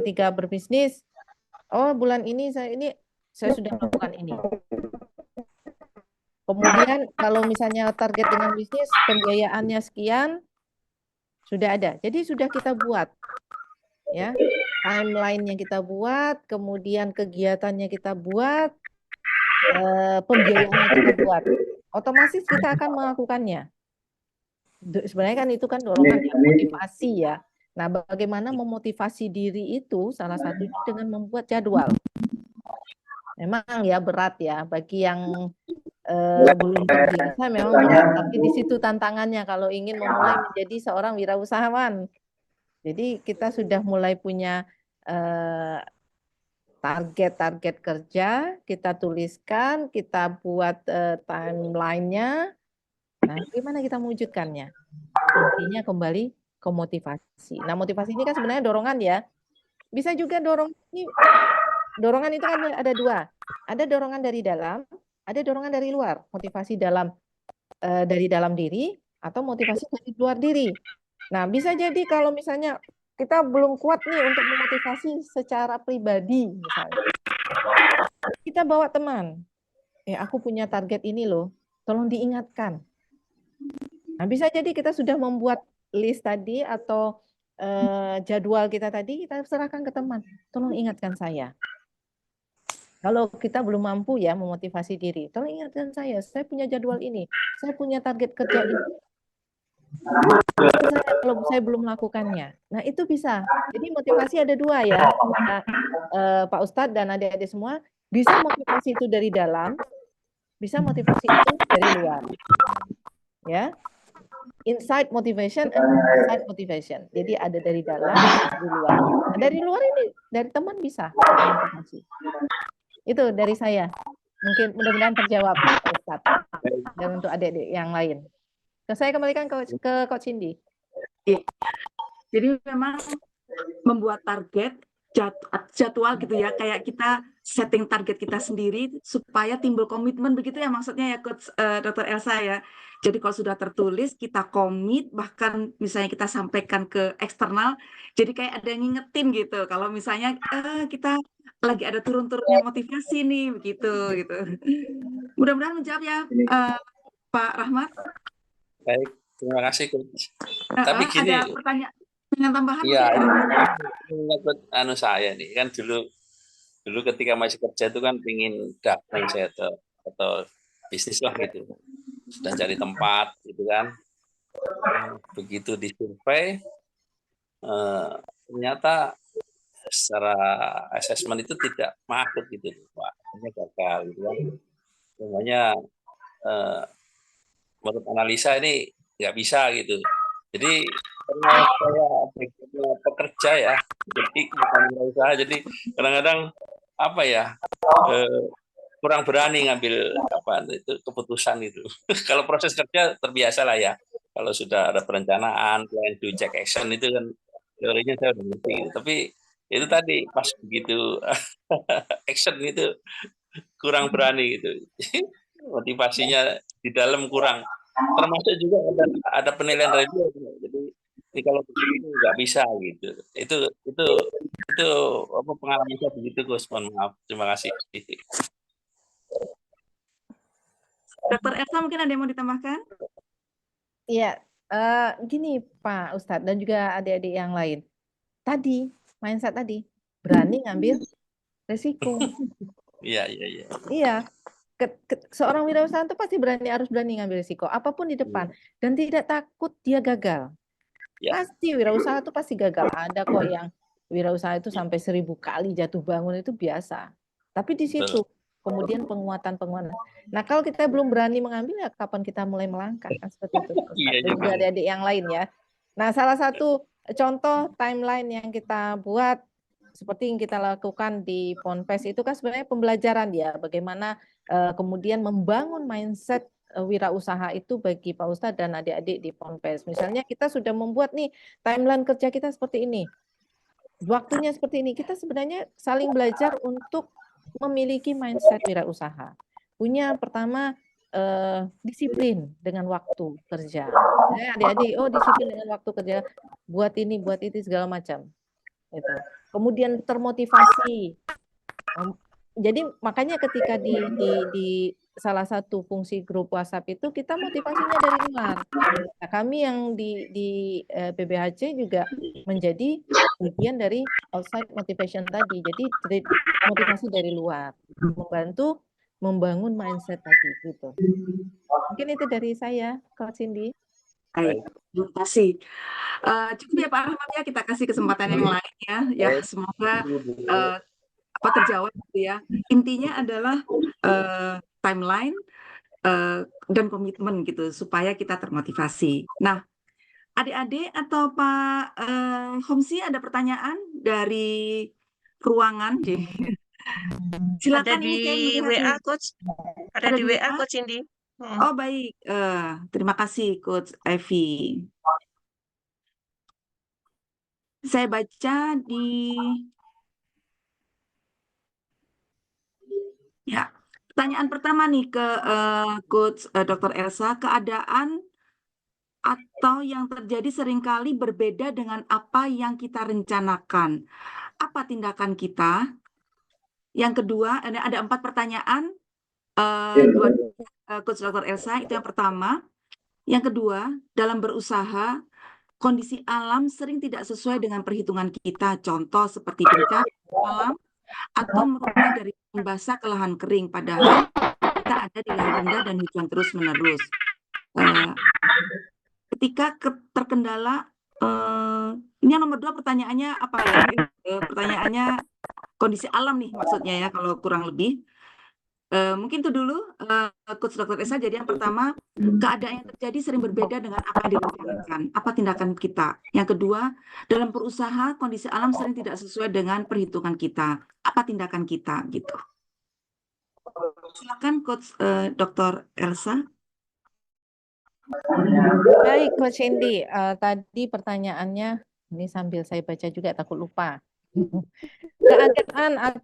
ketika berbisnis, oh bulan ini saya sudah melakukan ini. Kemudian kalau misalnya target dengan bisnis, pembiayaannya sekian, sudah ada. Jadi sudah kita buat, ya, timeline yang kita buat, kemudian kegiatannya kita buat, pembiayaannya kita buat. Otomatis kita akan melakukannya. Sebenarnya kan itu kan dorongan ya, motivasi ya. Nah, bagaimana memotivasi diri itu salah satunya dengan membuat jadwal. Memang ya berat ya bagi yang belum terbiasa memang berat, tapi di situ tantangannya kalau ingin memulai menjadi seorang wirausahawan. Jadi kita sudah mulai punya target-target kerja, kita tuliskan, kita buat timeline-nya. Nah, gimana kita mewujudkannya? Intinya kembali ke motivasi. Nah, motivasi ini kan sebenarnya dorongan ya. Bisa juga dorongan itu kan ada dua. Ada dorongan dari dalam, ada dorongan dari luar. Motivasi dari dalam diri atau motivasi dari luar diri. Nah, bisa jadi kalau misalnya kita belum kuat nih untuk memotivasi secara pribadi misalnya. Kita bawa teman. Aku punya target ini loh. Tolong diingatkan. Nah, bisa jadi kita sudah membuat list tadi atau jadwal kita tadi, kita serahkan ke teman. Tolong ingatkan saya. Kalau kita belum mampu ya memotivasi diri, tolong ingatkan saya punya jadwal ini, saya punya target kerja ini. Kalau saya belum melakukannya. Nah, itu bisa. Jadi motivasi ada dua ya. Pak Ustadz dan adik-adik semua, bisa motivasi itu dari dalam, bisa motivasi itu dari luar. Ya. Inside motivation and outside motivation. Jadi ada dari dalam, dari luar. Nah, dari luar ini dari teman bisa motivasi. Itu dari saya. Mungkin mudah-mudahan terjawab Pak Ustadz. Dan untuk adik-adik yang lain. Saya kembalikan ke Coach Cindy. Jadi memang membuat target jadwal gitu ya, kayak kita setting target kita sendiri supaya timbul komitmen begitu ya maksudnya ya Coach Dr. Elsa ya. Jadi kalau sudah tertulis kita komit, bahkan misalnya kita sampaikan ke eksternal, jadi kayak ada yang ngingetin gitu. Kalau misalnya kita lagi ada turun-turunnya motivasi nih begitu gitu. Mudah-mudahan menjawab ya Pak Rahmat. Baik, terima kasih Coach. Tapi gini, ada pertanyaan tambahan? Iya, menyangkut saya nih kan dulu ketika masih kerja itu kan pingin dagang saya atau bisnis lah gitu, dan cari tempat gitu kan. Begitu disurvei ternyata secara asesmen itu tidak masuk gitu, Pak. Ini gagal gitu kan. Semuanya menurut analisa ini nggak bisa gitu. Jadi karena saya pekerja ya, jadi bukan usaha, jadi kadang-kadang apa ya kurang berani ngambil itu keputusan itu. Kalau proses kerja terbiasa lah ya. Kalau sudah ada perencanaan, plan to check action itu kan teorinya saya udah ngerti. Gitu. Tapi itu tadi pas begitu action itu kurang berani gitu. Motivasinya di dalam kurang. Termasuk juga ada penilaian dari dia. Jadi kalau begitu nggak bisa gitu. Itu pengalaman saya begitu, Gus. Mohon maaf. Terima kasih. Dokter Elsa mungkin ada yang mau ditambahkan? Iya, gini Pak Ustadz dan juga adik-adik yang lain. Tadi, mindset tadi, berani ngambil resiko. Iya, iya, iya. Iya, seorang wirausahawan itu pasti harus berani ngambil resiko, apapun di depan, dan tidak takut dia gagal. Ya. Pasti wirausaha itu pasti gagal. Ada kok yang wirausaha itu sampai 1000 kali jatuh bangun, itu biasa. Tapi di situ kemudian penguatan. Nah, kalau kita belum berani mengambil, ya kapan kita mulai melangkah? Kan seperti itu. Iya Dan juga adik-adik yang lain ya. Nah, salah satu contoh timeline yang kita buat seperti yang kita lakukan di Ponpes itu kan sebenarnya pembelajaran ya, bagaimana kemudian membangun mindset wirausaha itu bagi Pak Ustadz dan adik-adik di Ponpes. Misalnya kita sudah membuat nih timeline kerja kita seperti ini. Waktunya seperti ini. Kita sebenarnya saling belajar untuk memiliki mindset wirausaha. Punya pertama disiplin dengan waktu kerja. Adik-adik, disiplin dengan waktu kerja, buat ini, buat itu segala macam. Gitu. Kemudian termotivasi. Jadi makanya ketika di salah satu fungsi grup WhatsApp itu kita motivasinya dari luar. Nah, kami yang di PBHC juga menjadi bagian dari outside motivation tadi. Jadi motivasi dari luar, membantu membangun mindset tadi gitu. Mungkin itu dari saya, Coach Cindy. Baik, terima kasih. Cukup ya Pak Rahmat ya, kita kasih kesempatan yang lain ya. Ya, semoga terjawab gitu ya. Intinya adalah timeline dan komitmen gitu supaya kita termotivasi. Nah, adik-adik atau Pak Homsi ada pertanyaan dari ruangan? Silakan Ada di ini saya melihat WA, nih. Coach. Ada Ada di di WA, WA? Coach Cindy. Oh baik, terima kasih Coach Evi. Saya baca di ya. Pertanyaan pertama nih ke Coach Dr. Elsa, keadaan atau yang terjadi seringkali berbeda dengan apa yang kita rencanakan. Apa tindakan kita? Yang kedua, ada 4 pertanyaan. Coach Dr. Elsa, itu yang pertama. Yang kedua, dalam berusaha, kondisi alam sering tidak sesuai dengan perhitungan kita. Contoh seperti bencana alam atau merubah dari lahan basah ke lahan kering. Padahal kita ada di lahan rendah dan hujan terus-menerus. Ketika terkendala, ini yang nomor 2 pertanyaannya apa ya? Pertanyaannya kondisi alam nih maksudnya ya, kalau kurang lebih. Mungkin itu dulu, Coach Dr. Esa. Jadi yang pertama, keadaan yang terjadi sering berbeda dengan apa yang direncanakan. Apa tindakan kita? Yang kedua, dalam berusaha, kondisi alam sering tidak sesuai dengan perhitungan kita. Apa tindakan kita? Gitu. Silakan Coach Dr. Elsa. Baik, Coach Cindy. Tadi pertanyaannya, ini sambil saya baca juga takut lupa. Keadaan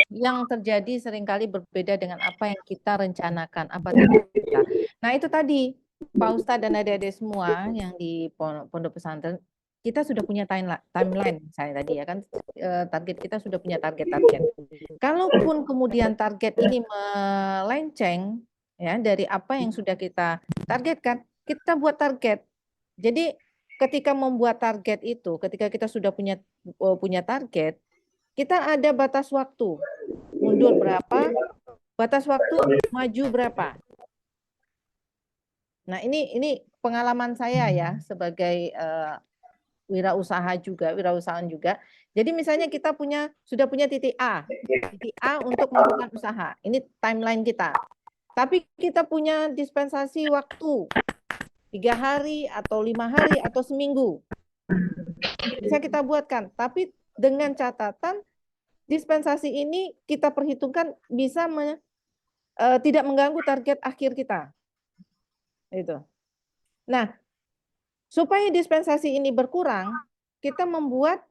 yang terjadi seringkali berbeda dengan apa yang kita rencanakan, apa tindakan kita. Nah, itu tadi Pak Ustadz dan adik-adik semua yang di pondok pesantren, kita sudah punya timeline saya tadi ya kan, target kita sudah punya target. Kalaupun kemudian target ini melenceng ya dari apa yang sudah kita targetkan, kita buat target. Jadi ketika membuat target itu, ketika kita sudah punya target, kita ada batas waktu, mundur berapa, batas waktu maju berapa. Nah, ini pengalaman saya ya sebagai wirausahaan juga. Jadi misalnya kita sudah punya titik A untuk melakukan usaha. Ini timeline kita. Tapi kita punya dispensasi waktu 3 hari atau 5 hari atau seminggu. Bisa kita buatkan, tapi dengan catatan dispensasi ini kita perhitungkan bisa tidak mengganggu target akhir kita. Itu. Nah, supaya dispensasi ini berkurang, kita membuat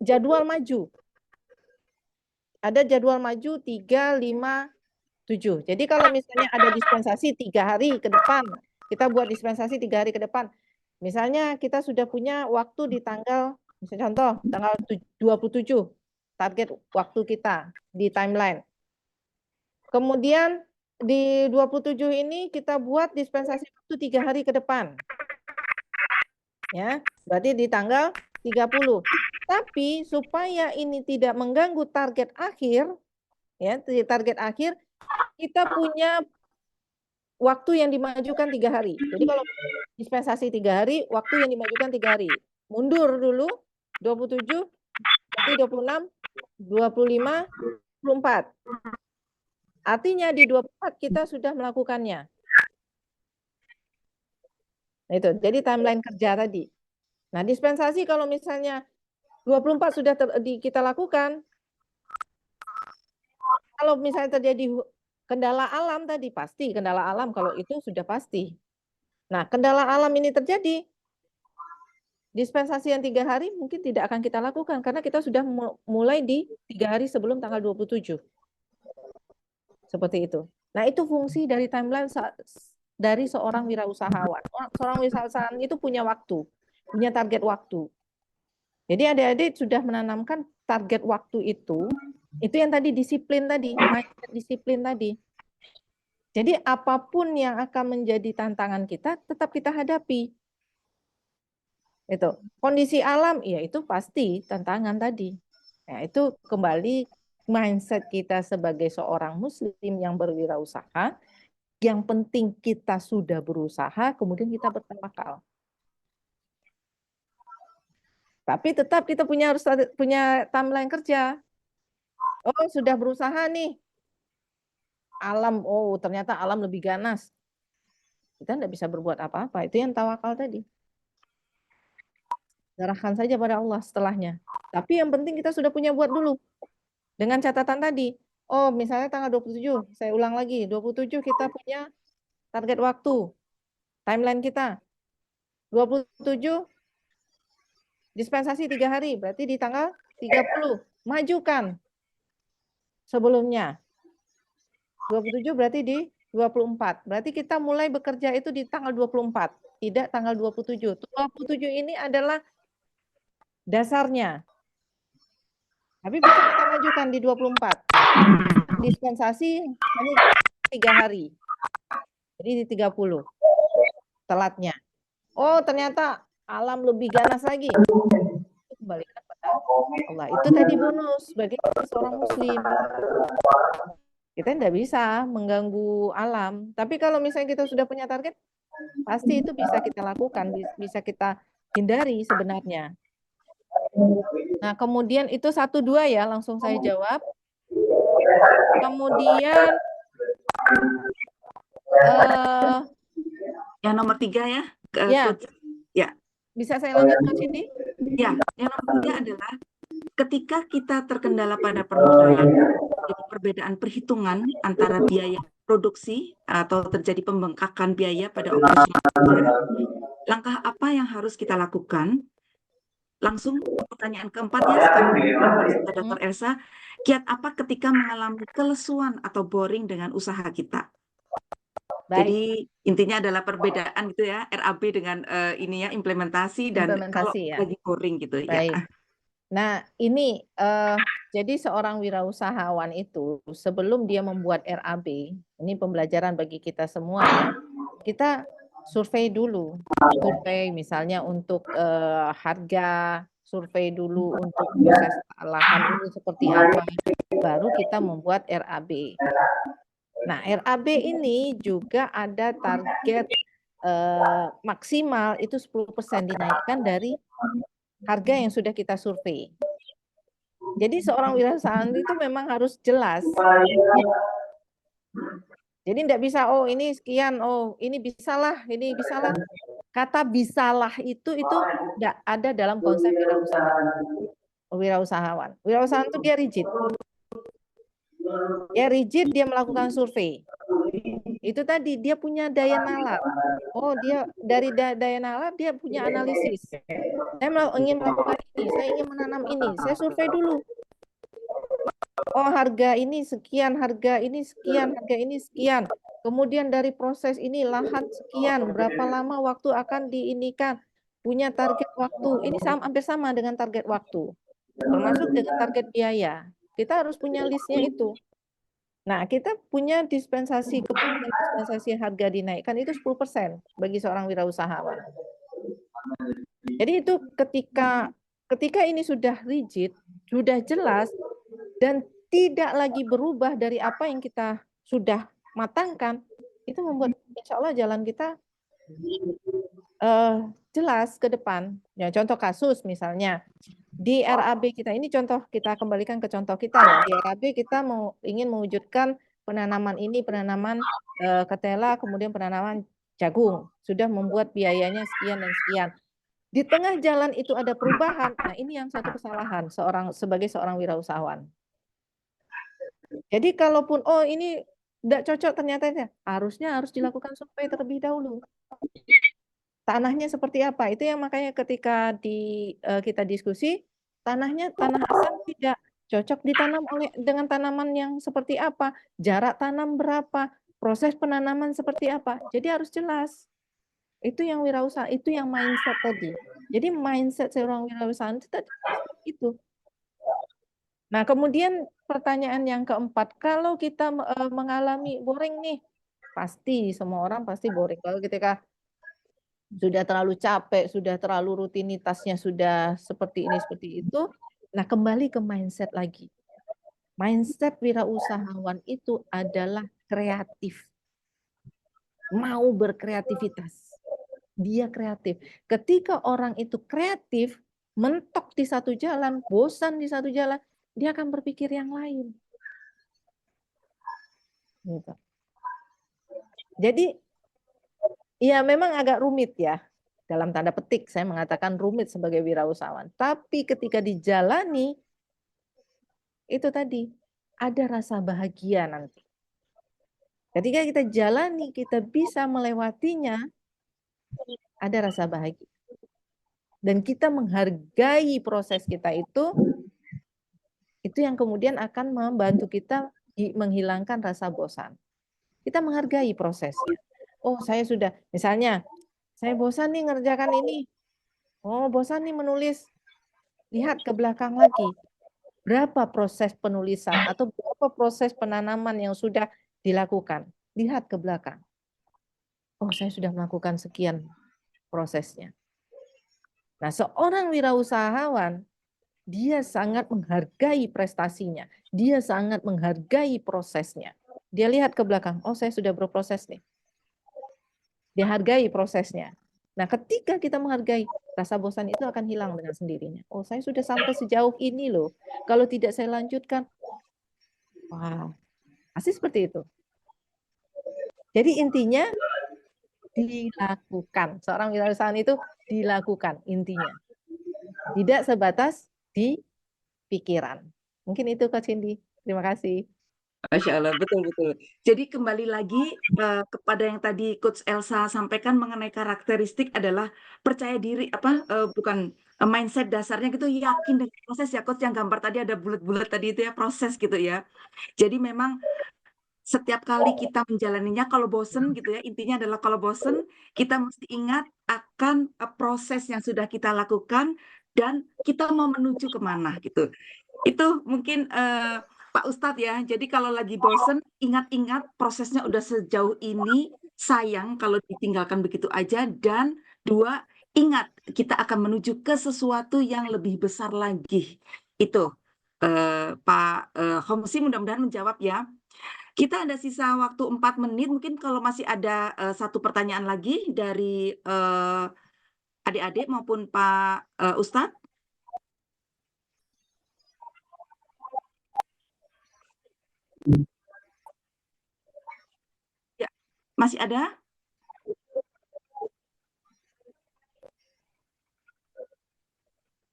jadwal maju. Ada jadwal maju 3, 5, 7. Jadi kalau misalnya ada dispensasi 3 hari ke depan, kita buat dispensasi 3 hari ke depan. Misalnya kita sudah punya waktu di tanggal, misalnya contoh, tanggal 27, target waktu kita di timeline. Kemudian di 27 ini kita buat dispensasi waktu 3 hari ke depan. Ya, berarti di tanggal 30. Tapi supaya ini tidak mengganggu target akhir, ya, target akhir, kita punya waktu yang dimajukan 3 hari. Jadi kalau dispensasi 3 hari, waktu yang dimajukan 3 hari. Mundur dulu 27, berarti 26, 25, 24. Artinya di 24 kita sudah melakukannya. Nah, itu. Jadi timeline kerja tadi. Nah, dispensasi kalau misalnya 24 sudah kita lakukan, kalau misalnya terjadi kendala alam tadi, pasti kendala alam kalau itu sudah pasti. Nah, kendala alam ini terjadi, dispensasi yang 3 hari mungkin tidak akan kita lakukan karena kita sudah mulai di 3 hari sebelum tanggal 27. Seperti itu. Nah, itu fungsi dari timeline dari seorang wirausahawan. Seorang wirausahawan itu punya waktu, punya target waktu. Jadi adik-adik sudah menanamkan target waktu itu yang tadi disiplin tadi, mindset disiplin tadi. Jadi apapun yang akan menjadi tantangan kita, tetap kita hadapi. Itu kondisi alam, ya itu pasti tantangan tadi. Nah, itu kembali mindset kita sebagai seorang muslim yang berwirausaha, yang penting kita sudah berusaha, kemudian kita bertawakal. Tapi tetap kita harus punya timeline kerja. Oh, sudah berusaha nih. Alam, oh ternyata alam lebih ganas. Kita tidak bisa berbuat apa-apa. Itu yang tawakal tadi. Serahkan saja pada Allah setelahnya. Tapi yang penting kita sudah punya buat dulu. Dengan catatan tadi. Oh, misalnya tanggal 27, saya ulang lagi. 27 kita punya target waktu. Timeline kita. 27 dispensasi 3 hari. Berarti di tanggal 30. Majukan sebelumnya. 27 berarti di 24. Berarti kita mulai bekerja itu di tanggal 24. Tidak tanggal 27. 27 ini adalah dasarnya. Tapi bisa kita majukan di 24. Dispensasi hanya 3 hari. Jadi di 30. Telatnya. Oh, ternyata alam lebih ganas lagi. Kembalikan pada Allah. Itu tadi bonus bagi seorang muslim. Kita tidak bisa mengganggu alam. Tapi kalau misalnya kita sudah punya target, pasti itu bisa kita lakukan, bisa kita hindari sebenarnya. Nah, kemudian itu 1-2 ya, langsung saya jawab. Kemudian yang nomor 3 ya. Ya. Ya. Bisa saya lanjut ke sini? Ya, yang nomor 3 adalah ketika kita terkendala pada permodal, perbedaan perhitungan antara biaya produksi atau terjadi pembengkakan biaya pada operasional, langkah apa yang harus kita lakukan? Langsung pertanyaan keempatnya sekarang Dr. Elsa, kiat apa ketika mengalami kelesuan atau boring dengan usaha kita? Baik. Jadi intinya adalah perbedaan gitu ya, RAB dengan ini ya implementasi dan kalau ya. lagi boring gitu. Baik. Ya. Nah, ini jadi seorang wirausahawan itu sebelum dia membuat RAB, ini pembelajaran bagi kita semua ya. Kita survei dulu. Survei misalnya untuk harga, survei dulu untuk proses lahan ini seperti apa, baru kita membuat RAB. Nah, RAB ini juga ada target maksimal itu 10% dinaikkan dari harga yang sudah kita survei. Jadi seorang wirausahawan itu memang harus jelas. Jadi tidak bisa, oh ini sekian, oh ini bisalah, ini bisalah. Kata bisalah itu tidak ada dalam konsep wirausahawan. Wirausahawan itu dia rigid. Ya rigid, dia melakukan survei. Itu tadi dia punya daya nalar. Oh, dia dari daya nalar dia punya analisis. Saya ingin melakukan ini, saya ingin menanam ini, saya survei dulu. Oh, harga ini sekian, harga ini sekian, harga ini sekian. Kemudian dari proses ini lahan sekian, berapa lama waktu akan diinikan, punya target waktu. Ini hampir sama dengan target waktu. Termasuk dengan target biaya. Kita harus punya listnya itu. Nah, kita punya dispensasi keputusan dispensasi harga dinaikkan itu 10% bagi seorang wirausahawan. Jadi itu ketika ini sudah rigid, sudah jelas dan tidak lagi berubah dari apa yang kita sudah matangkan, itu membuat insya Allah jalan kita jelas ke depan. Ya, contoh kasus misalnya di RAB kita ini contoh, kita kembalikan ke contoh kita ya. Di RAB kita ingin mewujudkan penanaman ketela, kemudian penanaman jagung. Sudah membuat biayanya sekian dan sekian. Di tengah jalan itu ada perubahan. Nah, ini yang satu kesalahan sebagai seorang wirausahawan. Jadi kalaupun ini tidak cocok ternyata harusnya harus dilakukan survei terlebih dahulu. Tanahnya seperti apa? Itu yang makanya ketika kita diskusi, tanah asam tidak cocok ditanam dengan tanaman yang seperti apa, jarak tanam berapa, proses penanaman seperti apa. Jadi harus jelas. Itu yang wirausaha, itu yang mindset tadi. Jadi mindset seorang wirausaha itu tadi itu. Nah, kemudian pertanyaan yang keempat, kalau kita mengalami boring nih, pasti semua orang pasti boring. Kalau ketika sudah terlalu capek, sudah terlalu rutinitasnya sudah seperti ini, seperti itu, nah kembali ke mindset lagi. Mindset wirausahawan itu adalah kreatif. Mau berkreativitas. Dia kreatif. Ketika orang itu kreatif, mentok di satu jalan, bosan di satu jalan, dia akan berpikir yang lain. Gitu. Jadi, ya memang agak rumit ya. Dalam tanda petik, saya mengatakan rumit sebagai wirausahawan. Tapi ketika dijalani, itu tadi, ada rasa bahagia nanti. Ketika kita jalani, kita bisa melewatinya, ada rasa bahagia. Dan kita menghargai proses kita itu yang kemudian akan membantu kita menghilangkan rasa bosan. Kita menghargai prosesnya. Oh, saya sudah, misalnya, saya bosan nih ngerjakan ini. Oh, bosan nih menulis. Lihat ke belakang lagi. Berapa proses penulisan atau berapa proses penanaman yang sudah dilakukan. Lihat ke belakang. Oh, saya sudah melakukan sekian prosesnya. Nah, seorang wirausahawan, dia sangat menghargai prestasinya. Dia sangat menghargai prosesnya. Dia lihat ke belakang, oh saya sudah berproses nih. Dia hargai prosesnya. Nah, ketika kita menghargai, rasa bosan itu akan hilang dengan sendirinya. Oh, saya sudah sampai sejauh ini loh. Kalau tidak saya lanjutkan, wah, pasti seperti itu. Jadi intinya dilakukan. Seorang wirausahawan itu dilakukan intinya. Tidak sebatas di pikiran. Mungkin itu Coach Cindy. Terima kasih. Masya Allah, betul-betul. Jadi kembali lagi kepada yang tadi Coach Elsa sampaikan mengenai karakteristik adalah percaya diri, bukan mindset dasarnya gitu, yakin dengan proses ya Coach, yang gambar tadi ada bulat-bulat tadi itu ya, proses gitu ya. Jadi memang setiap kali kita menjalaninya, kalau bosen gitu ya, intinya adalah kalau bosen, kita mesti ingat akan proses yang sudah kita lakukan dan kita mau menuju kemana gitu. Itu mungkin Pak Ustadz ya, jadi kalau lagi bosen, ingat-ingat prosesnya udah sejauh ini, sayang kalau ditinggalkan begitu aja, dan dua, ingat kita akan menuju ke sesuatu yang lebih besar lagi. Itu Pak Homsi mudah-mudahan menjawab ya. Kita ada sisa waktu 4 menit, mungkin kalau masih ada satu pertanyaan lagi dari adik-adik maupun Pak Ustadz. Ya, masih ada?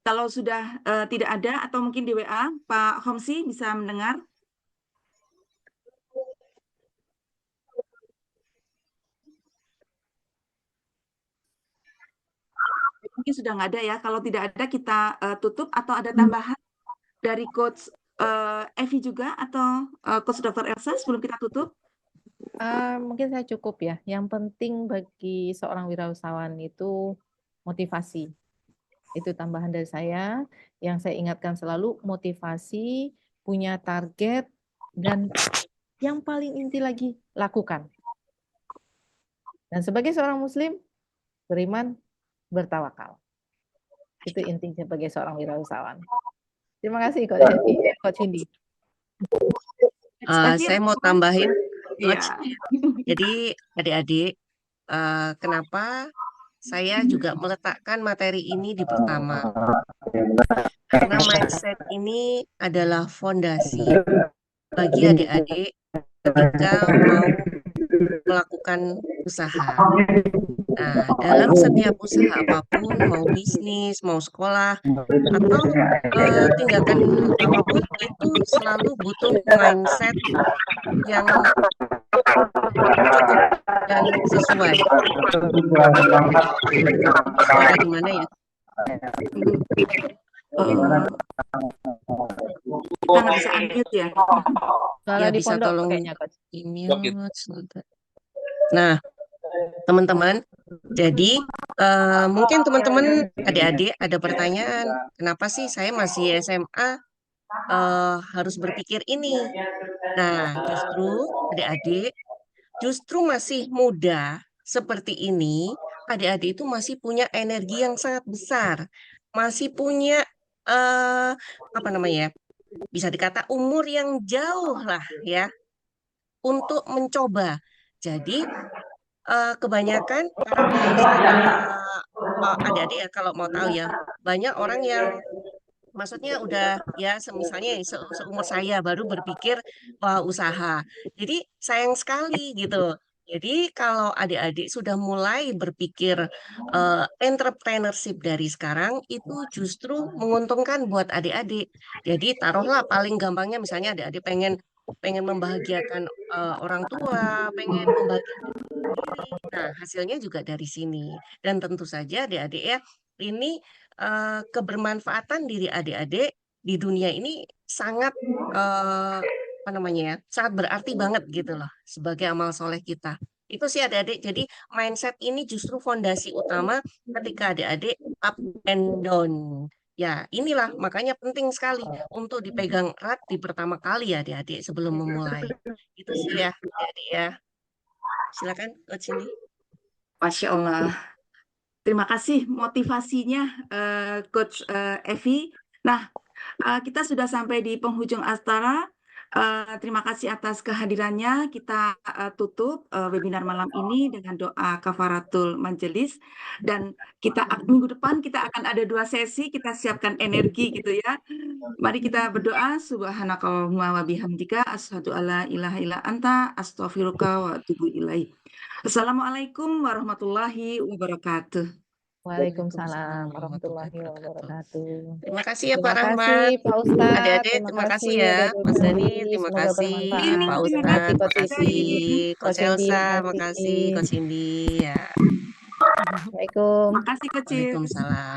Kalau sudah tidak ada atau mungkin di WA, Pak Homsi bisa mendengar? Mungkin sudah nggak ada ya. Kalau tidak ada kita tutup, atau ada tambahan dari Coach Evi juga atau Coach Dr. Elsa sebelum kita tutup? Mungkin saya cukup ya. Yang penting bagi seorang wirausahawan itu motivasi. Itu tambahan dari saya. Yang saya ingatkan selalu motivasi, punya target, dan yang paling inti lagi, lakukan. Dan sebagai seorang muslim, beriman, bertawakal. Itu inti sebagai seorang wirausahawan. Terima kasih Coach Evi, Coach Cindy. Saya mau tambahin, Iya. Coach. Jadi adik-adik, kenapa saya juga meletakkan materi ini di pertama? Karena mindset ini adalah fondasi bagi adik-adik ketika mau melakukan usaha. Nah, dalam setiap usaha apapun, mau bisnis, mau sekolah, atau tindakan apapun, itu selalu butuh mindset yang cukup dan sesuai. Suara di mana ya? Karena bisa unmute ya. Suara Ya, di bisa pondok tolong kayaknya Coach. di-mute. Nah, teman-teman, jadi mungkin teman-teman adik-adik ada pertanyaan, kenapa sih saya masih SMA harus berpikir ini? Nah, justru adik-adik, justru masih muda seperti ini, adik-adik itu masih punya energi yang sangat besar, masih punya apa namanya? Bisa dikata umur yang jauh lah ya untuk mencoba. Jadi kebanyakan adik-adik ya kalau mau tahu ya, banyak orang yang maksudnya udah ya misalnya seumur saya baru berpikir wah usaha. Jadi sayang sekali gitu. Jadi kalau adik-adik sudah mulai berpikir entrepreneurship dari sekarang itu justru menguntungkan buat adik-adik. Jadi taruhlah paling gampangnya misalnya adik-adik pengen membahagiakan orang tua, pengen membahagiakan diri. Nah, hasilnya juga dari sini. Dan tentu saja adik-adik ya, ini kebermanfaatan diri adik-adik di dunia ini sangat apa namanya ya, sangat berarti banget gitu loh sebagai amal soleh kita. Itu sih adik-adik. Jadi mindset ini justru fondasi utama ketika adik-adik up and down. Ya, inilah makanya penting sekali untuk dipegang erat di pertama kali ya adik-adik sebelum memulai. Itu sih ya adik-adik ya. Silakan Coach Cindy. Masya Allah. Terima kasih motivasinya Coach Evi. Nah, kita sudah sampai di penghujung acara. Terima kasih atas kehadirannya. Kita tutup webinar malam ini dengan doa kafaratul majelis. Dan minggu depan kita akan ada 2 sesi. Kita siapkan energi gitu ya. Mari kita berdoa. Subhanakallahumma wa bihamdika asyhadu alla ilaha illa anta astaghfiruka wa atubu ilaik. Assalamualaikum warahmatullahi wabarakatuh. Waalaikumsalam warahmatullahi wabarakatuh. Terima kasih ya Pak Terima Rahmat. kasih Pak Ustadz. Adik-adik terima kasih ya. Adik-adik Mas Dani Cindy. terima Semoga kasih. bermanfaat. Pak Terima Ustadz kasih, terima Coach kasih. Ivy. Coach Coach Cindy, Elsa terima makasih. kasih. Coach Cindy ya. Assalamualaikum. Makasih kecil. Waalaikumsalam.